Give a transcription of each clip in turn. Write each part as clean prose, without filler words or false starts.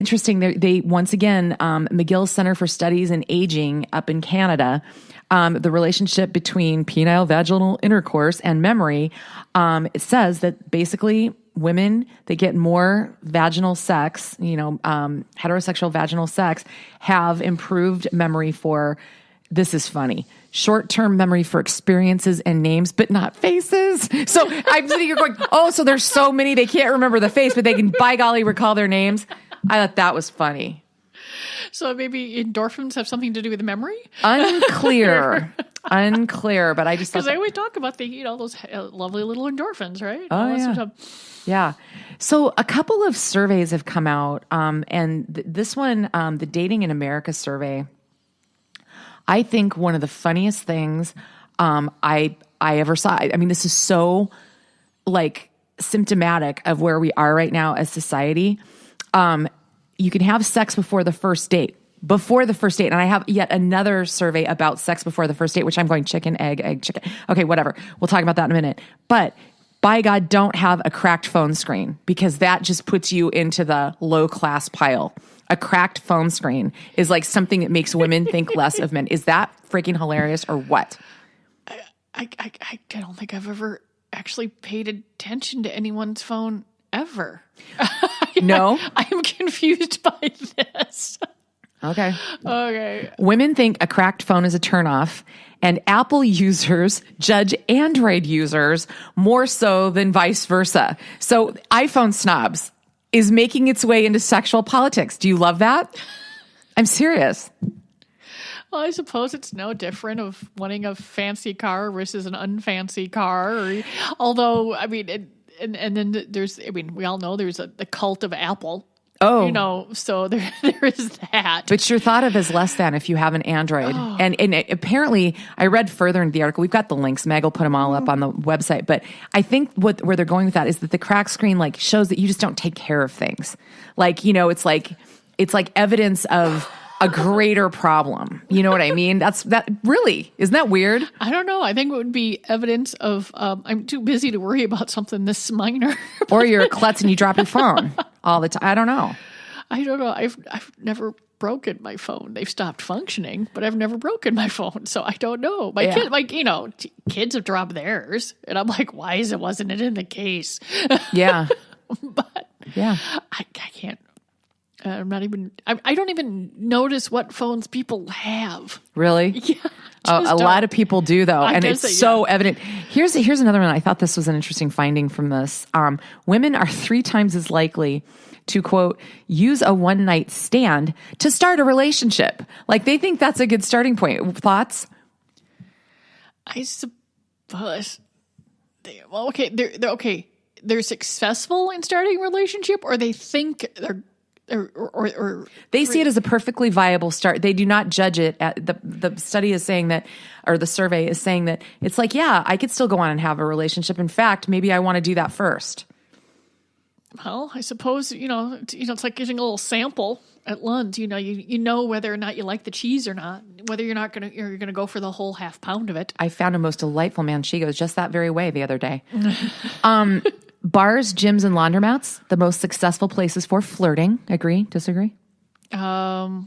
interesting. They once again, McGill Center for Studies in Aging up in Canada, the relationship between penile vaginal intercourse and memory, it says that basically women that get more vaginal sex, heterosexual vaginal sex, have improved memory for, this is funny, short-term memory for experiences and names, but not faces. So I'm sitting here going, oh, so there's so many, they can't remember the face, but they can, by golly, recall their names. I thought that was funny. So maybe endorphins have something to do with memory? Unclear, but I just thought... Because I always talk about those lovely little endorphins, right? Oh, yeah. Yeah. So a couple of surveys have come out, and this one, the Dating in America survey, I think one of the funniest things I ever saw. I mean, this is so symptomatic of where we are right now as society. You can have sex before the first date. And I have yet another survey about sex before the first date, which I'm going chicken, egg, chicken. Okay, whatever. We'll talk about that in a minute. But by God, don't have a cracked phone screen, because that just puts you into the low class pile. A cracked phone screen is like something that makes women think less of men. Is that freaking hilarious or what? I don't think I've ever actually paid attention to anyone's phone ever. No? I am confused by this. Okay. Okay. Women think a cracked phone is a turnoff, and Apple users judge Android users more so than vice versa. So iPhone snobs is making its way into sexual politics. Do you love that? I'm serious. Well, I suppose it's no different of wanting a fancy car versus an unfancy car. Although, I mean, and then there's, I mean, we all know there's the cult of Apple. Oh. So there is that. But you're thought of as less than if you have an Android. Oh. And apparently, I read further in the article, we've got the links, Meg will put them all up on the website, but I think where they're going with that is that the crack screen shows that you just don't take care of things. It's like evidence of a greater problem. You know what I mean? That really, isn't that weird? I don't know. I think it would be evidence of, I'm too busy to worry about something this minor. Or you're a klutz and you drop your phone all the time. I don't know. I've never broken my phone. They've stopped functioning, but I've never broken my phone. So I don't know. My kids have dropped theirs. And I'm like, why wasn't it in the case? Yeah. But yeah, I can't. I'm not even. I don't even notice what phones people have. Really? Yeah. A lot of people do, though, and it's so evident. Here's another one. I thought this was an interesting finding from this. Women are 3 times as likely to, quote, use a one-night stand to start a relationship. They think that's a good starting point. Thoughts? I suppose. They're okay. They're successful in starting a relationship, or they think they're. Or they see it as a perfectly viable start. They do not judge it. The study is saying that, or the survey is saying that it's like, yeah, I could still go on and have a relationship. In fact, maybe I want to do that first. Well, I suppose it's like getting a little sample at lunch. You know whether or not you like the cheese or not. Whether you're gonna go for the whole half pound of it. I found a most delightful manchego just that very way the other day. Bars, gyms, and laundromats, the most successful places for flirting. Agree? Disagree? Let's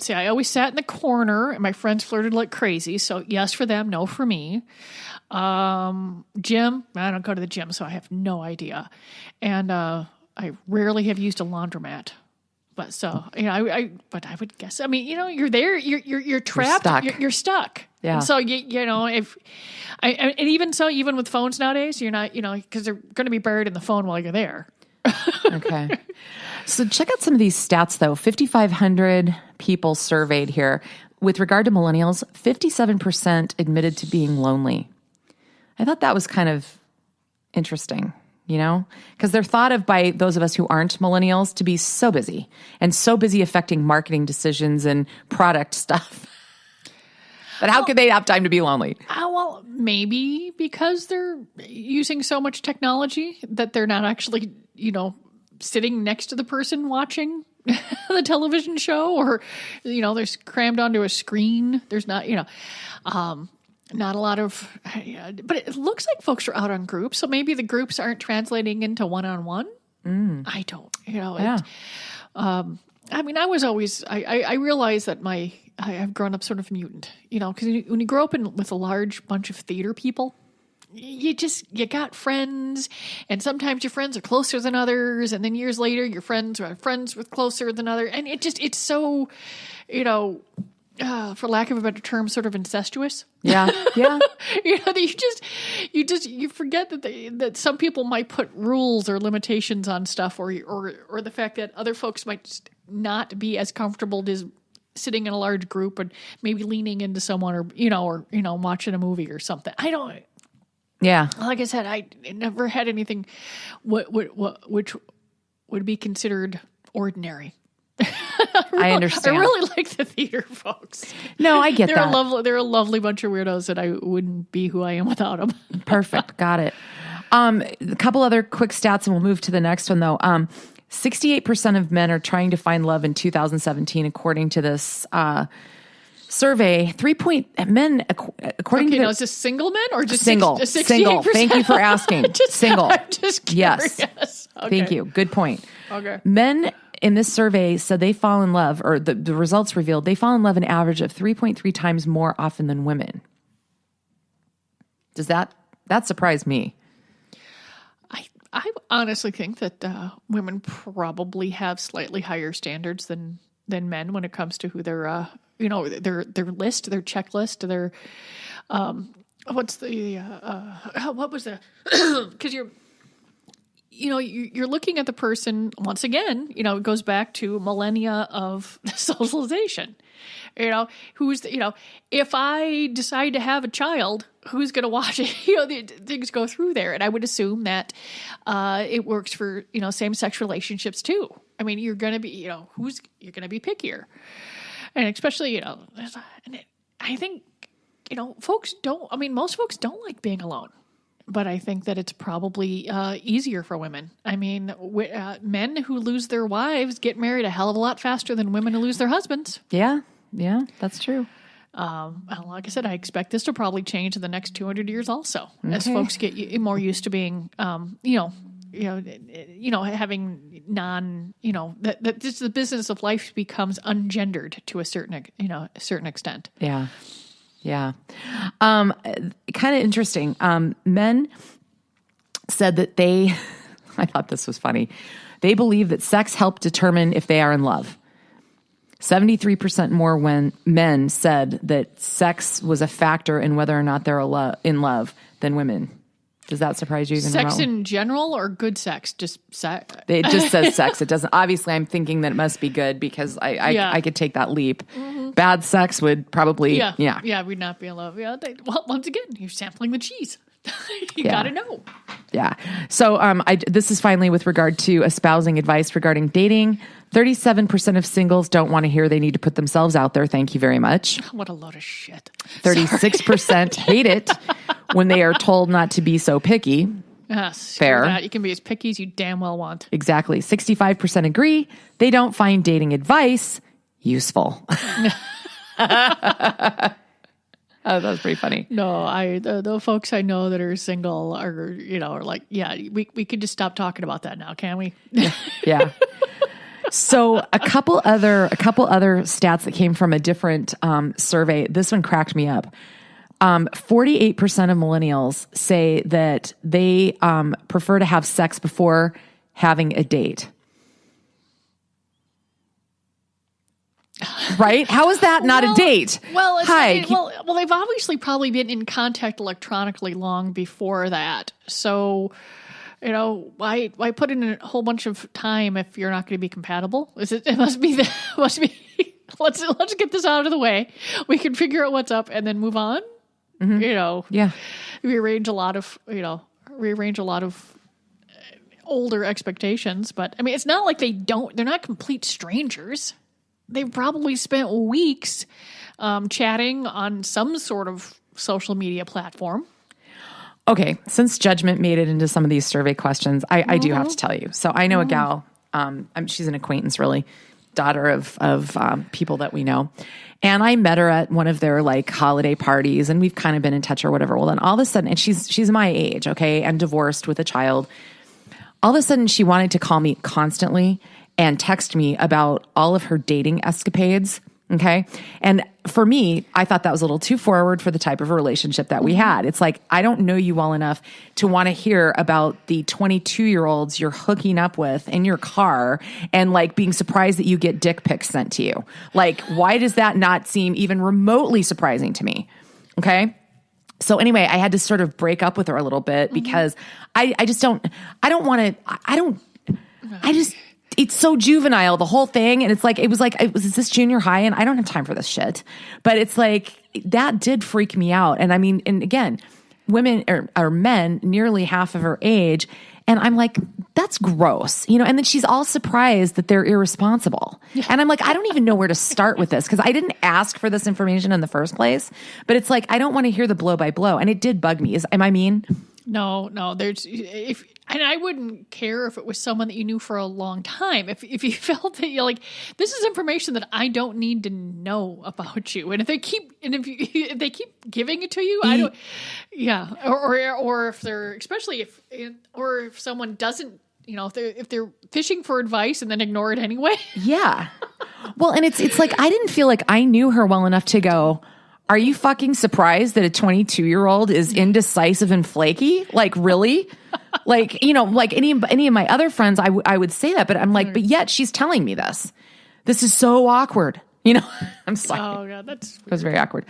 see. I always sat in the corner, and my friends flirted like crazy. So yes for them, no for me. Gym, I don't go to the gym, so I have no idea. And I rarely have used a laundromat. But so but I would guess. I mean, you're there. You're trapped. You're stuck. Yeah. And so even with phones nowadays, you're not. Because they're going to be buried in the phone while you're there. Okay. So check out some of these stats, though. 5,500 people surveyed here. With regard to millennials, 57% admitted to being lonely. I thought that was kind of interesting. Because they're thought of by those of us who aren't millennials to be so busy affecting marketing decisions and product stuff. But how could they have time to be lonely? Well, maybe because they're using so much technology that they're not actually, sitting next to the person watching the television show, or, they're crammed onto a screen. There's not, not a lot of, but it looks like folks are out on groups. So maybe the groups aren't translating into one-on-one. I don't, Yeah. I mean, I was always, I realized that I've grown up sort of mutant, because when you grow up with a large bunch of theater people, you got friends, and sometimes your friends are closer than others, and then years later your friends are friends with closer than others, and it's so, for lack of a better term, sort of incestuous. Yeah. That you forget that some people might put rules or limitations on stuff, or the fact that other folks might just not be as comfortable as sitting in a large group and maybe leaning into someone, or watching a movie or something. I don't. Yeah. Like I said, I never had anything which would be considered ordinary. I understand. I really like the theater folks. No, I get that. They're a lovely bunch of weirdos that I wouldn't be who I am without them. Perfect. Got it. A couple other quick stats and we'll move to the next one though. 68% of men are trying to find love in 2017, according to this, survey. Men, according to is this single men or just single? 68%? Single. Thank you for asking. Single. I'm just curious. Yes. Okay. Thank you. Good point. Okay. Men in this survey said they fall in love, or the results revealed they fall in love an average of 3.3 times more often than women. Does that surprise me? I honestly think that women probably have slightly higher standards than men when it comes to who they're their list, their checklist, their what's the what was the because you're looking at the person once again. It goes back to millennia of socialization. Who's if I decide to have a child, who's going to watch it? Things go through there, and I would assume that it works for same-sex relationships too. I mean, you're going to be you're going to be pickier. And especially, I think, most folks don't like being alone. But I think that it's probably easier for women. I mean, men who lose their wives get married a hell of a lot faster than women who lose their husbands. Yeah, that's true. Like I said, I expect this to probably change in the next 200 years also, as folks get more used to being, having that just the business of life becomes ungendered to a certain extent. Yeah. Yeah. Kind of interesting. Men said that I thought this was funny. They believe that sex helped determine if they are in love. 73% more when men said that sex was a factor in whether or not they're in love than women. Does that surprise you? Even sex in general or good sex? Just sex? It just says sex. It doesn't. Obviously, I'm thinking that it must be good because I could take that leap. Mm-hmm. Bad sex would probably, yeah, we'd not be in love. Yeah, well, once again, you're sampling the cheese. You got to know. Yeah. So this is finally with regard to espousing advice regarding dating. 37% of singles don't want to hear they need to put themselves out there. Thank you very much. What a load of shit. 36% hate it when they are told not to be so picky. Fair. That. You can be as picky as you damn well want. Exactly. 65% agree they don't find dating advice useful. Oh, that was pretty funny. No, the folks I know that are single are like, yeah, we could just stop talking about that now, can we? Yeah. So a couple other stats that came from a different survey. This one cracked me up. 48% of millennials say that they prefer to have sex before having a date. Right? How is that not a date? Well, Hi. Well, they've obviously probably been in contact electronically long before that. So, why put in a whole bunch of time if you're not going to be compatible? It must be. Let's get this out of the way. We can figure out what's up and then move on. Mm-hmm. Yeah. Rearrange a lot of older expectations, but I mean, it's not like they're not complete strangers. They've probably spent weeks chatting on some sort of social media platform. Okay, since judgment made it into some of these survey questions, I do have to tell you. So I know a gal, she's an acquaintance really, daughter of people that we know. And I met her at one of their like holiday parties and we've kind of been in touch or whatever. Well, then all of a sudden, and she's my age, okay, and divorced with a child. All of a sudden she wanted to call me constantly. and text me about all of her dating escapades. Okay. And for me, I thought that was a little too forward for the type of relationship that we had. It's like, I don't know you well enough to want to hear about the 22-year-olds you're hooking up with in your car and like being surprised that you get dick pics sent to you. Like, why does that not seem even remotely surprising to me? Okay. So anyway, I had to sort of break up with her a little bit because I it's so juvenile, the whole thing. And it's like, is this junior high? And I don't have time for this shit. But it's like, that did freak me out. And I mean, and again, women or men nearly half of her age. And I'm like, that's gross, and then she's all surprised that they're irresponsible. Yeah. And I'm like, I don't even know where to start with this because I didn't ask for this information in the first place. But it's like, I don't want to hear the blow by blow. And it did bug me. Am I mean? No, and I wouldn't care if it was someone that you knew for a long time. If you felt that you're like, this is information that I don't need to know about you, and if they keep giving it to you, I don't. Yeah, or if they're if someone doesn't, if they're fishing for advice and then ignore it anyway. Yeah. Well, and it's like I didn't feel like I knew her well enough to go, are you fucking surprised that a 22-year-old is indecisive and flaky? Like, really? Like, like any of my other friends, I would say that, but I'm like, but yet she's telling me this. This is so awkward. I'm sorry. Oh, God, it was very awkward.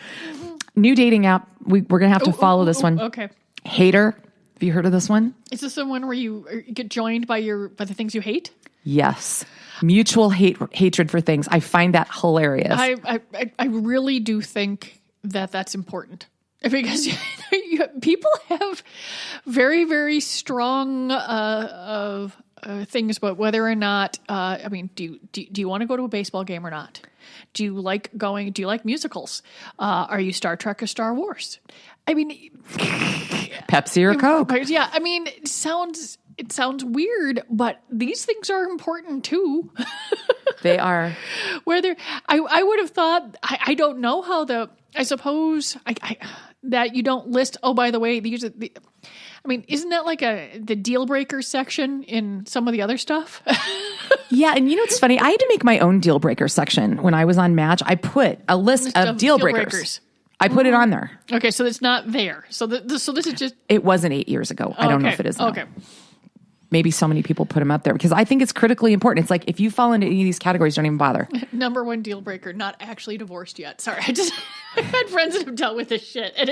New dating app. We're going to have to follow this one. Okay. Hater. Have you heard of this one? Is this the one where you get joined by the things you hate? Yes. Mutual hatred for things. I find that hilarious. I really do think that's important because people have very, very strong things about whether or not. Do you want to go to a baseball game or not? Do you like musicals? Are you Star Trek or Star Wars? I mean, Pepsi or Coke? Yeah, I mean, it sounds weird, but these things are important too. They are. Whether I would have thought, I don't know how I suppose that you don't list, oh, by the way, these are isn't that like the deal breaker section in some of the other stuff? Yeah. And it's funny. I had to make my own deal breaker section when I was on Match. I put a list of deal breakers. I put it on there. Okay. So it's not there. So this is just. It wasn't 8 years ago. I don't know if it is now. Okay. Maybe so many people put them up there because I think it's critically important. It's like, if you fall into any of these categories, don't even bother. Number one deal breaker, not actually divorced yet. Sorry. I've had friends that have dealt with this shit and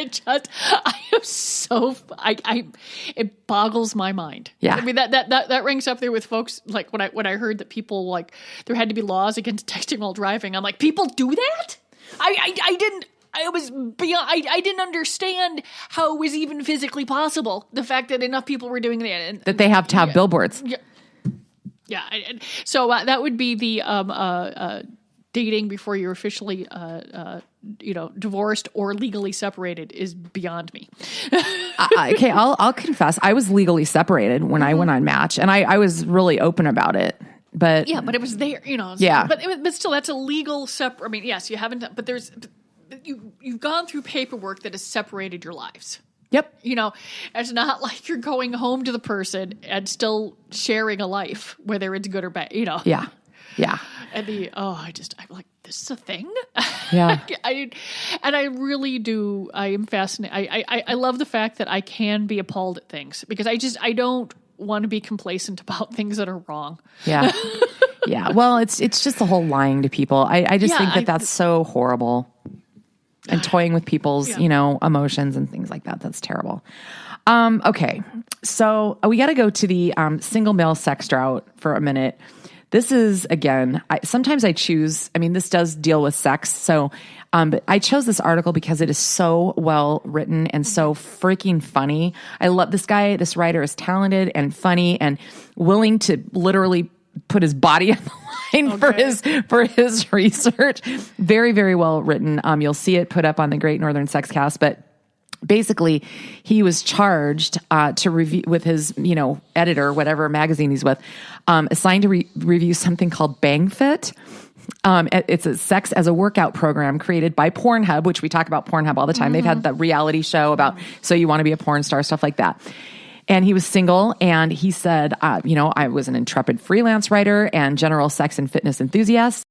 it boggles my mind. Yeah. I mean, that ranks up there with folks like when I heard that people like, there had to be laws against texting while driving. I'm like, people do that? I didn't understand how it was even physically possible. The fact that enough people were doing that. That they have to have billboards. Yeah. Yeah. So that would be the dating before you're officially, divorced or legally separated is beyond me. Okay. I'll confess. I was legally separated when I went on Match, and I was really open about it. But yeah, but it was there, Yeah. But still, that's a legal separate. I mean, yes, you haven't done, but there's. You've gone through paperwork that has separated your lives. Yep. It's not like you're going home to the person and still sharing a life, whether it's good or bad, Yeah. Yeah. And I'm like, this is a thing? Yeah. I really do. I am fascinated. I love the fact that I can be appalled at things because I don't want to be complacent about things that are wrong. Yeah. Yeah. Well, it's just the whole lying to people. I just think that's so horrible. And toying with people's, emotions and things like that. That's terrible. Okay. So we got to go to the single male sex drought for a minute. This is, again, sometimes I choose, this does deal with sex. So, but I chose this article because it is so well written and so freaking funny. I love this guy. This writer is talented and funny and willing to literally put his body on the line for his research. Very, very well written. You'll see it put up on the Great Northern Sexcast, but basically he was charged to review with his, editor, whatever magazine he's with, assigned to review something called Bang Fit. It's a sex as a workout program created by Pornhub, which we talk about Pornhub all the time. Mm-hmm. They've had the reality show about, so you want to be a porn star, stuff like that. And he was single, and he said, I was an intrepid freelance writer and general sex and fitness enthusiast.